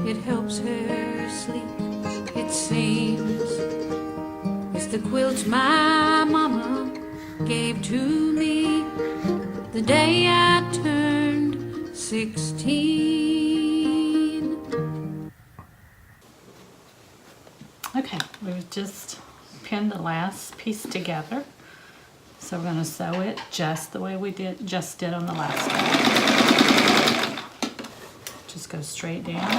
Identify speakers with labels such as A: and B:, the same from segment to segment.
A: it helps her sleep. It seems it's the quilt my mama gave to me the day I turned 16.
B: Okay, we've just pinned the last piece together. So we're going to sew it just the way we just did on the last one. Just go straight down.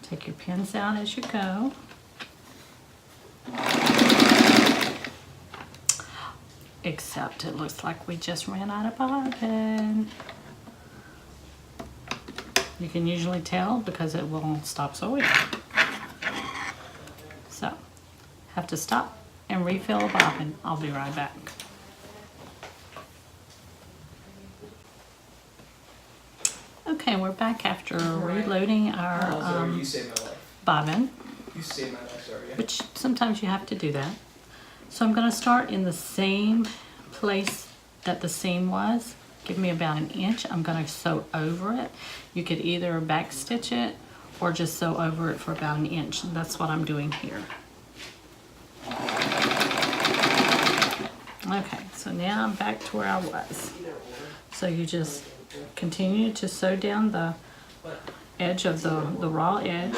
B: Take your pins out as you go. Except it looks like we just ran out of bobbin. You can usually tell because it will stop sewing. So, have to stop and refill a bobbin. I'll be right back. Okay, we're back after reloading our bobbin, which sometimes you have to do that. So I'm going to start in the same place that the seam was. Give me about an inch. I'm going to sew over it. You could either back stitch it or just sew over it for about an inch. That's what I'm doing here. Okay, so now I'm back to where I was. So you just continue to sew down the edge of the raw edge.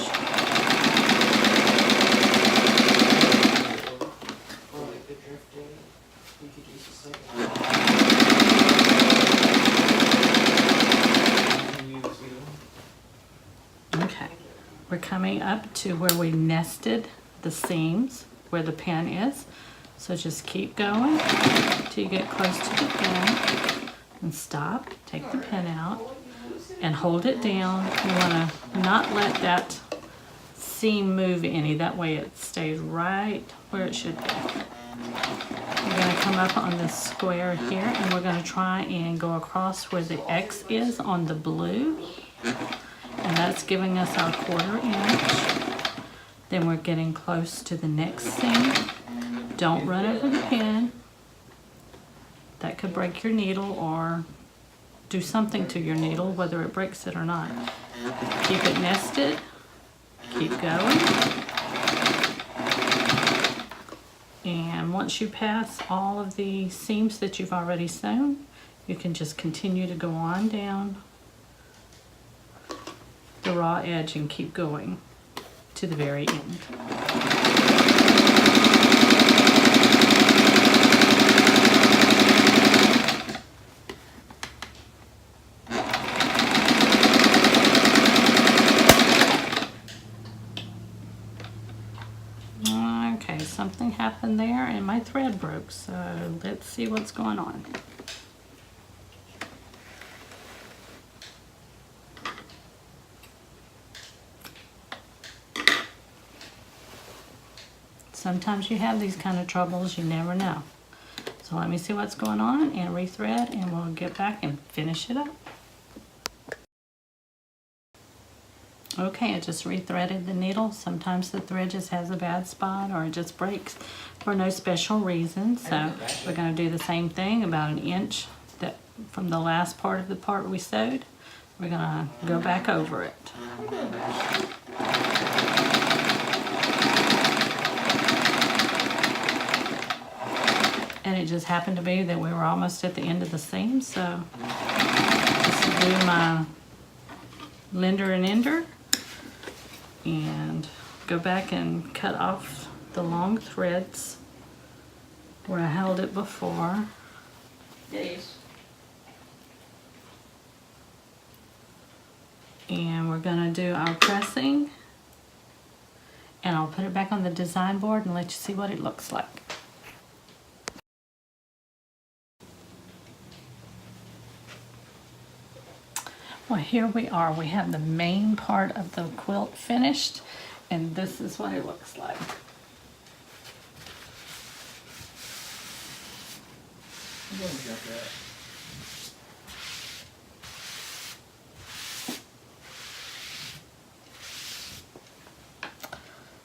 B: Okay, we're coming up to where we nested the seams, where the pin is. So just keep going till you get close to the pin and stop, take the pin out and hold it down. You want to not let that seam move any, that way it stays right where it should be. We're going to come up on this square here and we're going to try and go across where the X is on the blue. And that's giving us our 1/4 inch. Then we're getting close to the next seam. Don't run over the pin. That could break your needle or do something to your needle, whether it breaks it or not. Keep it nested. Keep going. And once you pass all of the seams that you've already sewn, you can just continue to go on down the raw edge and keep going to the very end. Okay, something happened there and my thread broke, so let's see what's going on. Sometimes you have these kind of troubles, you never know. So let me see what's going on and rethread and we'll get back and finish it up. Okay, I just rethreaded the needle. Sometimes the thread just has a bad spot or it just breaks for no special reason. So we're going to do the same thing, about an inch that from the last part of the part we sewed. We're going to go back over it. And it just happened to be that we were almost at the end of the seam, so just do my lender and ender and go back and cut off the long threads where I held it before. And we're going to do our pressing, and I'll put it back on the design board and let you see what it looks like. Well, here we are. We have the main part of the quilt finished, and this is what it looks like.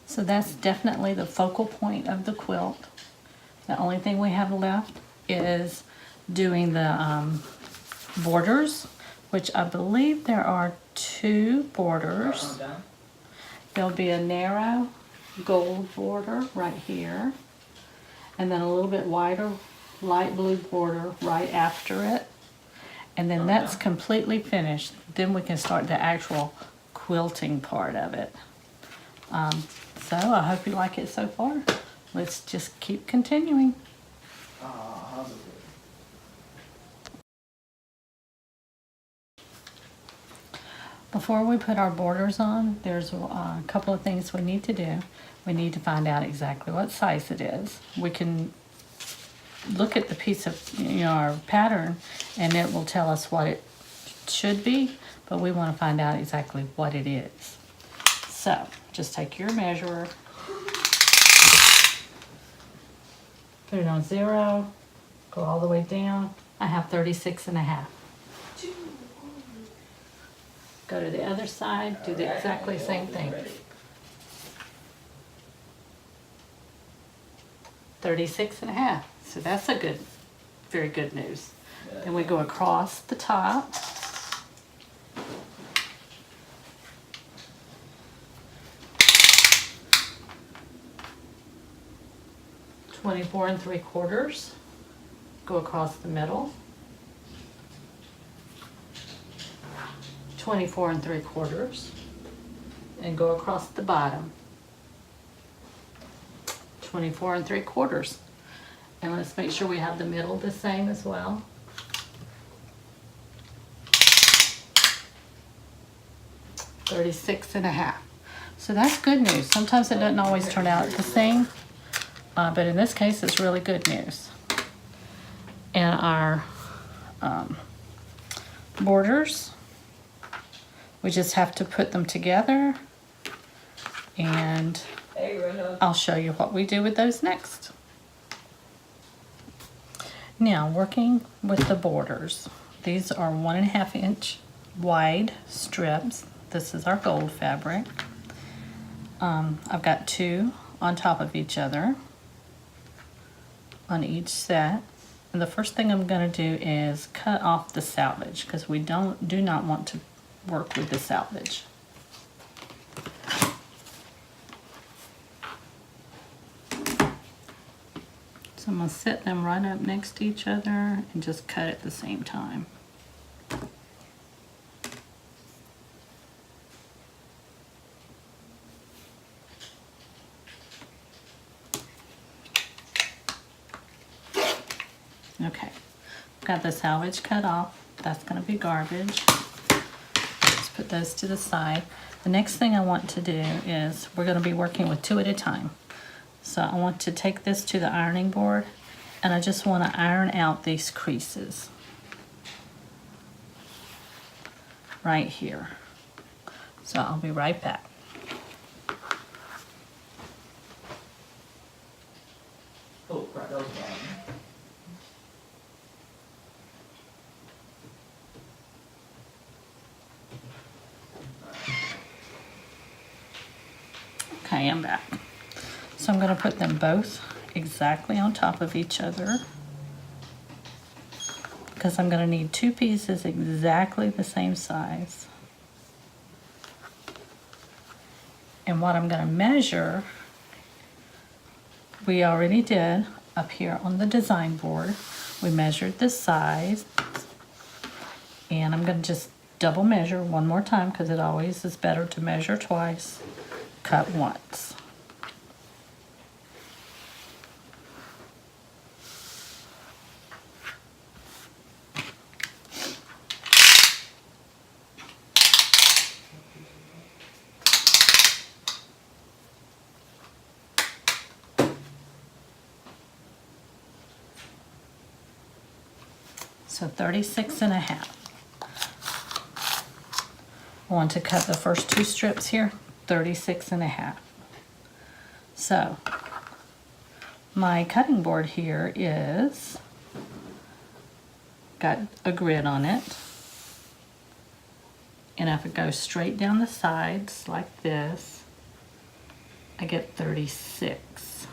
B: So that's definitely the focal point of the quilt. The only thing we have left is doing the borders, which I believe there are 2 borders. There'll be a narrow gold border right here, and then a little bit wider light blue border right after it. And then that's completely finished. Then we can start the actual quilting part of it. So I hope you like it so far. Let's just keep continuing. Before we put our borders on, there's a couple of things we need to do. We need to find out exactly what size it is. We can look at the piece of, our pattern, and it will tell us what it should be, but we want to find out exactly what it is. So just take your measurer, put it on 0, go all the way down. I have 36.5. Go to the other side, do the exactly same thing. 36.5. So that's a good, very good news. Then we go across the top. $24 3/4. Go across the middle. 24 3/4, and go across the bottom. 24 3/4. And let's make sure we have the middle the same as well. $36.5. So that's good news. Sometimes it doesn't always turn out the same, but in this case it's really good news. And our borders, we just have to put them together, and I'll show you what we do with those next. Now, working with the borders, these are 1.5 inch wide strips. This is our gold fabric. I've got 2 on top of each other on each set. And the first thing I'm going to do is cut off the selvage, because we do not want to work with the selvage. So I'm going to set them right up next to each other and just cut at the same time. Okay, got the selvage cut off. That's going to be garbage. Let's put those to the side. The next thing I want to do is, we're going to be working with 2 at a time. So I want to take this to the ironing board, and I just want to iron out these creases right here. So I'll be right back.
C: Oh, crap, that was bad.
B: Okay, I'm back. So I'm going to put them both exactly on top of each other, because I'm going to need 2 pieces exactly the same size. And what I'm going to measure, we already did up here on the design board. We measured the size, and I'm going to just double measure one more time, because it always is better to measure twice, cut once. So 36.5. I want to cut the first 2 strips here, 36.5. So my cutting board here is got a grid on it, and if it goes straight down the sides like this, I get 36,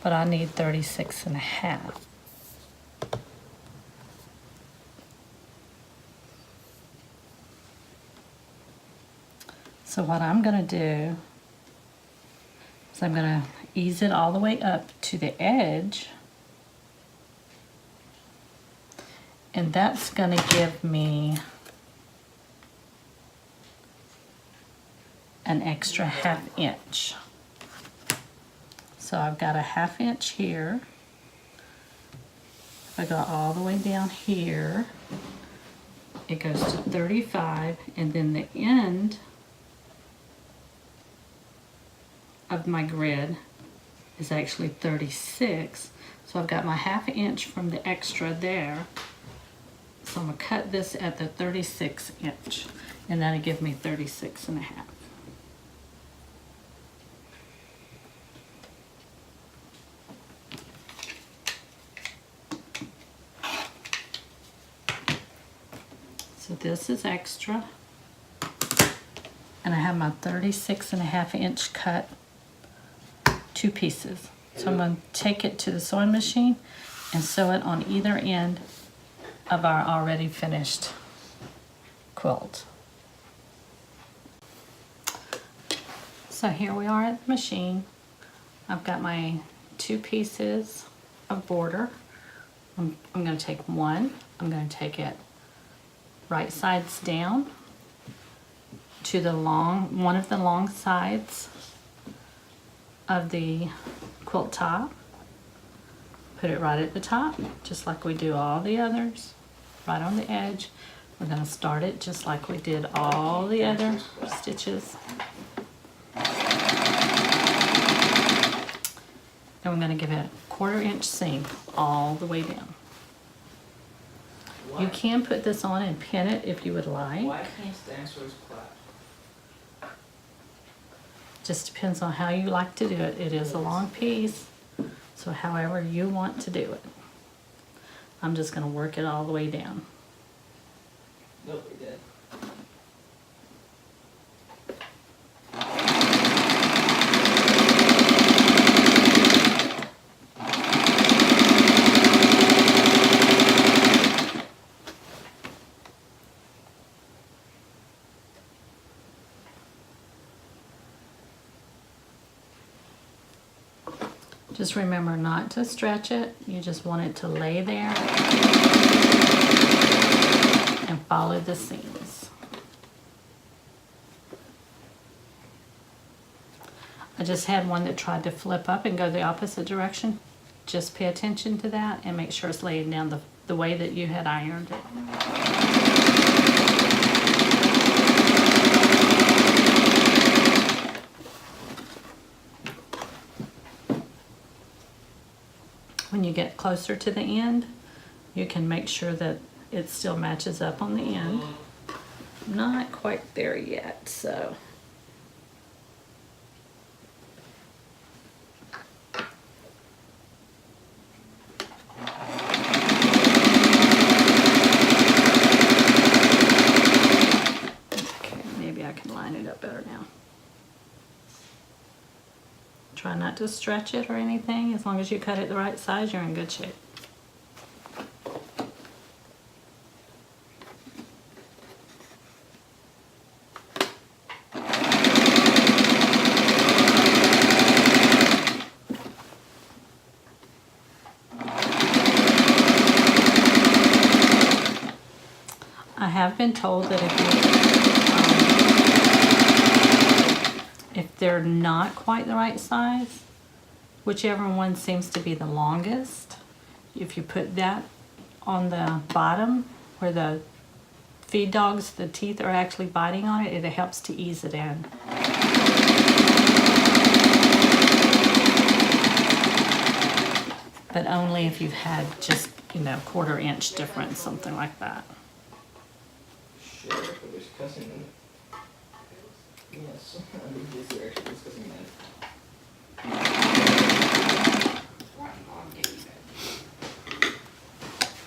B: but I need 36.5. So what I'm gonna do is I'm gonna ease it all the way up to the edge, and that's gonna give me an extra 1/2 inch. So I've got a 1/2 inch here. If I go all the way down here, it goes to 35, and then the end of my grid is actually 36. So I've got my 1/2 inch from the extra there. So I'm gonna cut this at the 36 inch, and that'll give me 36.5. So this is extra, and I have my 36.5 inch cut, 2 pieces. So I'm going to take it to the sewing machine and sew it on either end of our already finished quilt. So here we are at the machine. I've got my 2 pieces of border. I'm going to take one, I'm going to take it right sides down to the one of the long sides of the quilt top. Put it right at the top, just like we do all the others, right on the edge. We're going to start it just like we did all the other stitches. And we're going to give it a 1/4 inch seam all the way down. You can put this on and pin it if you would like.
C: Why can't dinosaurs clap?
B: Just depends on how you like to do it. It is a long piece, so however you want to do it. I'm just going to work it all the way down.
C: Nope, we did.
B: Just remember not to stretch it. You just want it to lay there and follow the seams. I just had one that tried to flip up and go the opposite direction. Just pay attention to that and make sure it's laying down the way that you had ironed it. When you get closer to the end, you can make sure that it still matches up on the end. I'm not quite there yet, so. Okay, maybe I can line it up better now. Try not to stretch it or anything. As long as you cut it the right size, you're in good shape. I have been told that if they're not quite the right size, whichever one seems to be the longest, if you put that on the bottom where the feed dogs, the teeth are actually biting on it, it helps to ease it in. But only if you've had just, 1/4 inch difference, something like that.
C: Shit, we're discussing it. Yes, I think this is actually discussing that.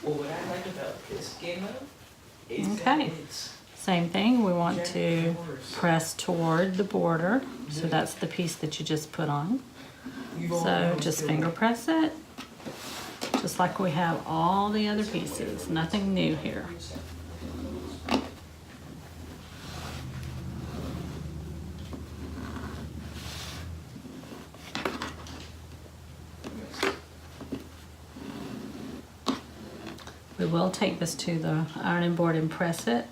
C: Well, what I like about this game mode is that
B: Okay.
C: it's
B: Same thing, we want to press toward the border. So that's the piece that you just put on. So just finger press it, just like we have all the other pieces. Nothing new here. We will take this to the ironing board and press it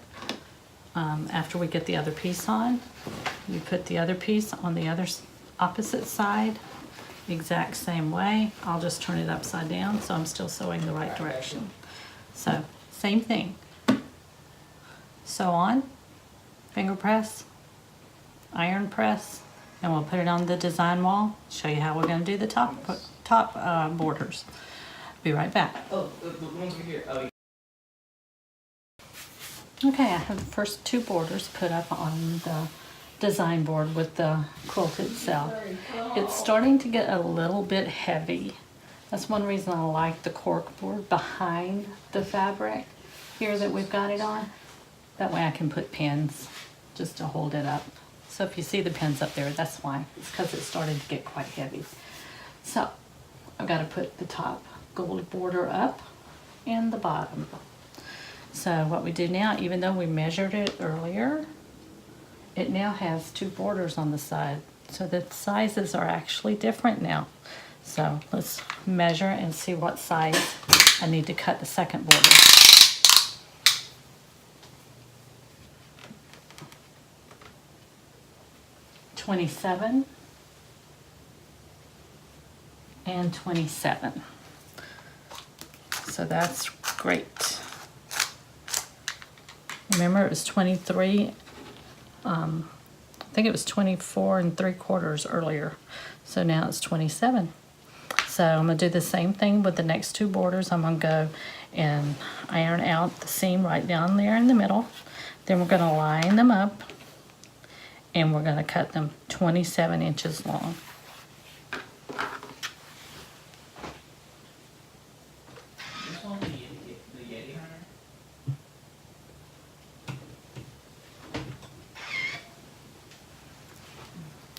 B: after we get the other piece on. You put the other piece on the other opposite side, exact same way. I'll just turn it upside down so I'm still sewing the right direction. So, same thing. Sew on, finger press, iron press, and we'll put it on the design wall. Show you how we're going to do the top borders. Be right back.
C: Oh, the ones over here. Oh,
B: Okay, I have the first two borders put up on the design board with the quilt itself. It's starting to get a little bit heavy. That's one reason I like the cork board behind the fabric here that we've got it on. That way I can put pins just to hold it up. So if you see the pins up there, that's why. It's because it's starting to get quite heavy. So I've got to put the top gold border up and the bottom. So what we do now, even though we measured it earlier, it now has two borders on the side. So the sizes are actually different now. So let's measure and see what size I need to cut the second border. $27 and 27. So that's great. Remember, it was 23. I think it was 24 3/4 earlier. So now it's 27. So I'm going to do the same thing with the next two borders. I'm going to go and iron out the seam right down there in the middle. Then we're going to line them up and we're going to cut them 27 inches long.
C: this one, the Yeti hunter.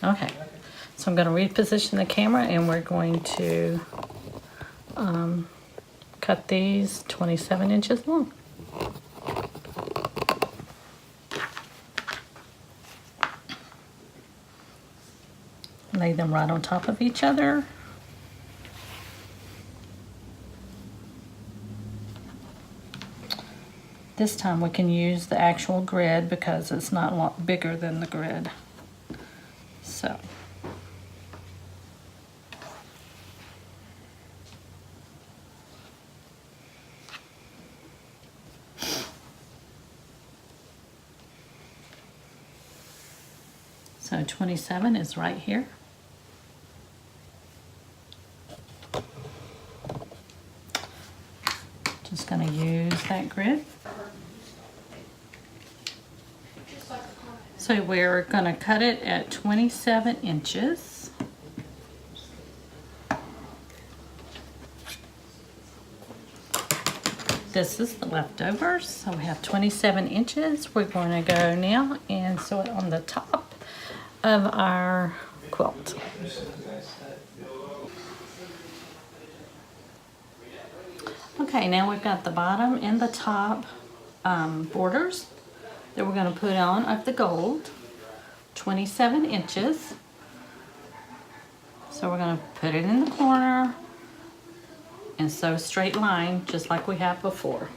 B: Okay, so I'm going to reposition the camera and we're going to cut these 27 inches long. Lay them right on top of each other. This time we can use the actual grid because it's not a lot bigger than the grid. So. So 27 is right here. Just going to use that grid. So we're going to cut it at 27 inches. This is the leftovers. So we have 27 inches. We're going to go now and sew it on the top of our quilt. Okay, now we've got the bottom and the top borders that we're going to put on of the gold, 27 inches. So we're going to put it in the corner and sew a straight line just like we have before.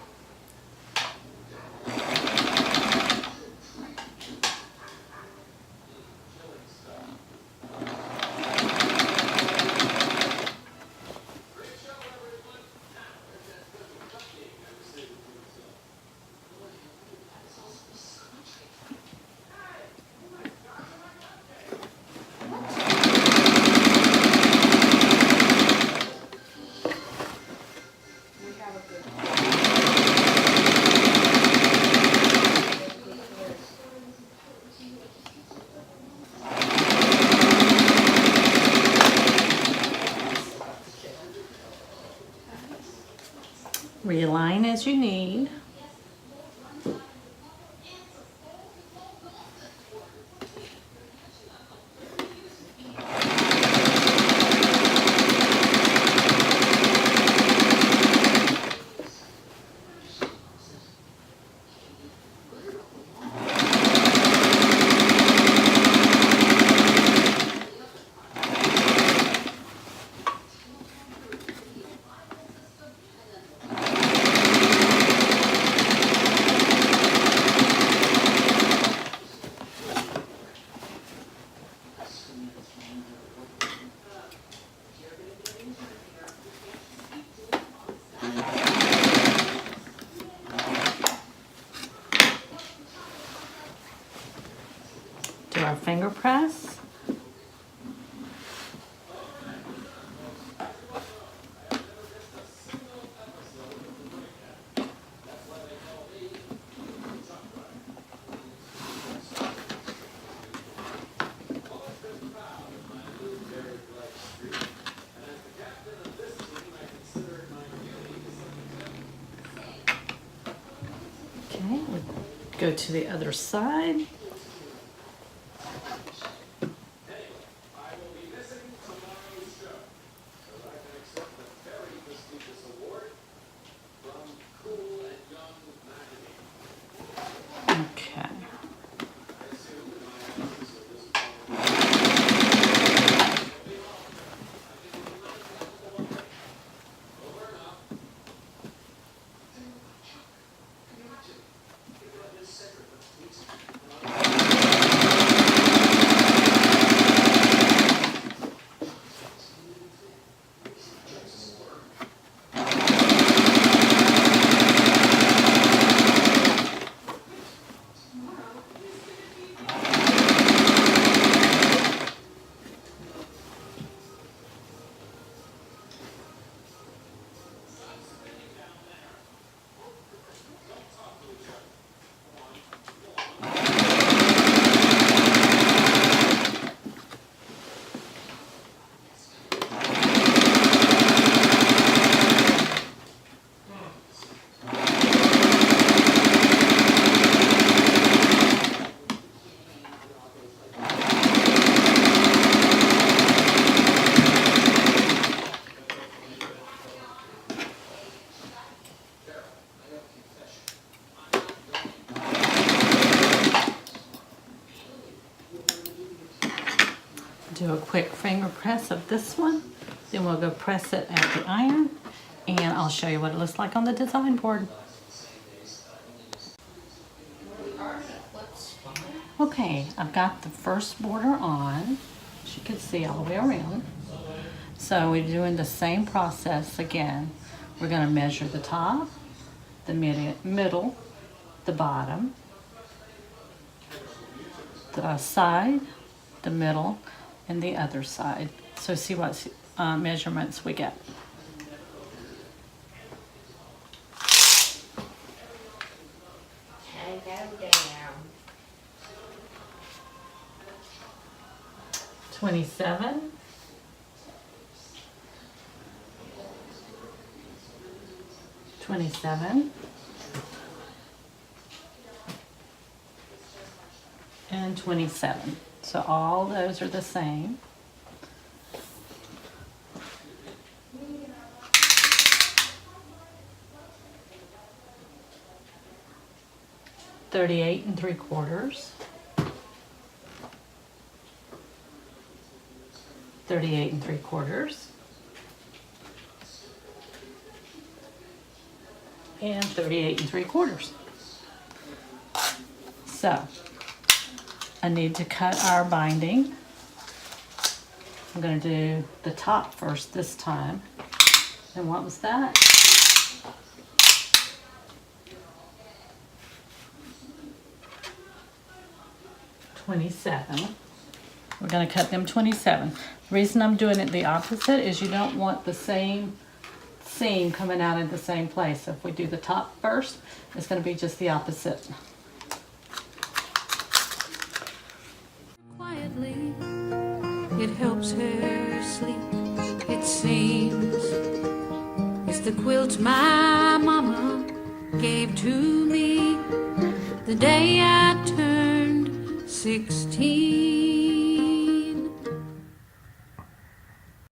B: Realign as you need. our finger press. Okay, we go to the other side. Okay. Do a quick finger press of this one, then we'll go press it at the iron, and I'll show you what it looks like on the design board. Okay, I've got the first border on, as you can see all the way around. So we're doing the same process again. We're going to measure the top, the middle, the bottom, the side, the middle, and the other side. So see what measurements we get.
D: And go down.
B: 27, 27, and 27. So all those are the same. $38 3/4. 38 3/4. And 38 3/4. So I need to cut our binding. I'm going to do the top first this time. And what was that? $27. We're going to cut them 27. The reason I'm doing it the opposite is you don't want the same seam coming out in the same place. So if we do the top first, it's going to be just the opposite.
A: Quietly, it helps her sleep, it seems. It's the quilt my mama gave to me the day I turned 16.